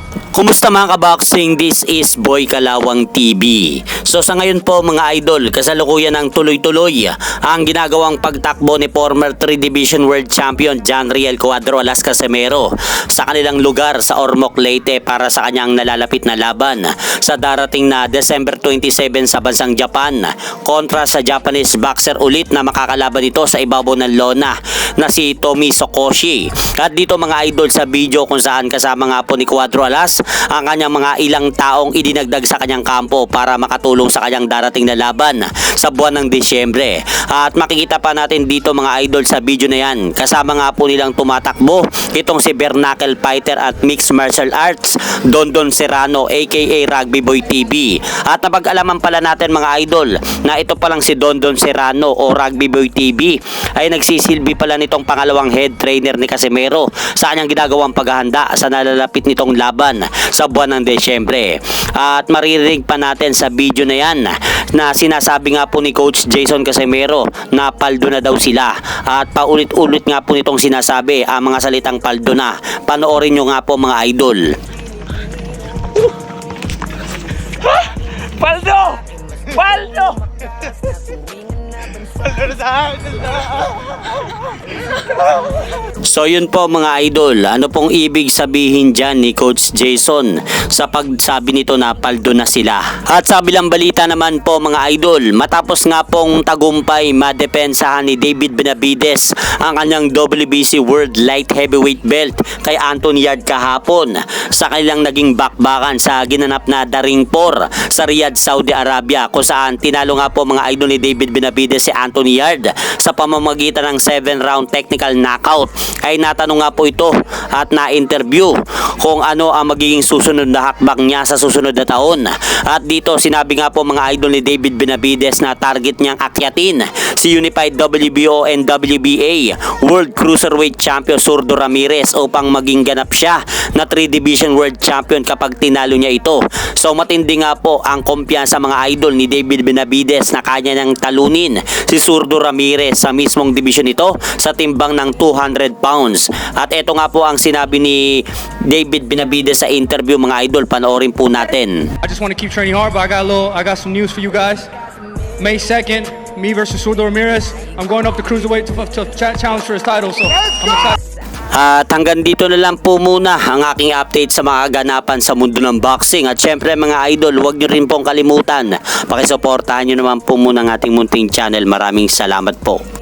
Kumusta mga kaboxing? This is Boy Kalawang TV. So sa ngayon po mga idol, kasalukuyan ng tuloy-tuloy ang ginagawang pagtakbo ni former 3 Division World Champion John Riel Cuadro Alas Casimero sa kanilang lugar sa Ormoc, Leyte para sa kanyang nalalapit na laban sa darating na December 27 sa bansang Japan kontra sa Japanese boxer ulit na makakalaban ito sa ibabaw ng lona na si Tomi Sokoshi. At dito mga idol sa video kung saan kasama nga po ni Cuadro Alas ang kanyang mga ilang taong idinagdag sa kanyang kampo para makatulong sa kanyang darating na laban sa buwan ng Disyembre. At makikita pa natin dito mga idol sa video na yan, kasama nga po nilang tumatakbo itong si Bernacle Fighter at Mixed Martial Arts Dondon Serrano aka Rugby Boy TV. At napag-alaman pala natin mga idol na ito palang si Dondon Serrano o Rugby Boy TV ay nagsisilbi pala nitong pangalawang head trainer ni Casimero sa kanyang ginagawang paghahanda sa nalalapit nitong laban sa buwan ng Desyembre. At maririnig pa natin sa video na yan na sinasabi nga po ni Coach Jason Casimero na paldo na daw sila, at paulit-ulit nga po nitong sinasabi ang mga salitang paldo na. Panoorin nyo nga po mga idol. Paldo! Paldo! So yun po mga idol, ano pong ibig sabihin dyan ni Coach Jason sa pagsabi nito na paldo na sila? At sa bilang balita naman po mga idol, matapos nga pong tagumpay madepensahan ni David Benavides ang kanyang WBC World Light Heavyweight Belt kay Anthony Yarde kahapon sa kanilang naging bakbakan sa ginanap na Daring 4 sa Riyadh, Saudi Arabia, kung saan tinalo nga po mga idol ni David Benavides si Anthony Yarde sa pamamagitan ng 7-round technical knockout. Ay natanong nga po ito at na-interview kung ano ang magiging susunod na hakbang niya sa susunod na taon. At dito sinabi nga po mga idol ni David Benavides na target niyang akyatin si Unified WBO and WBA World Cruiserweight Champion Zurdo Ramirez upang maging ganap siya na 3 Division World Champion kapag tinalo niya ito. So matindi nga po ang kumpiyansa mga idol ni David Benavides na kanya niyang talunin si Zurdo Ramirez sa mismong division ito sa timbang ng 200 pounds. At ito nga po ang sinabi ni David Benavides sa interview mga idol, panoorin po natin. I just want to keep training hard, but I got some news for you guys. May 2nd, me versus Zurdo Ramirez. I'm going up to cruiserweight to challenge for his title, so I'm excited. At hanggang dito na lang po muna ang aking update sa mga ganapan sa mundo ng boxing. At syempre mga idol, huwag nyo rin pong kalimutan, pakisuportahan nyo naman po muna ang ating munting channel. Maraming salamat po.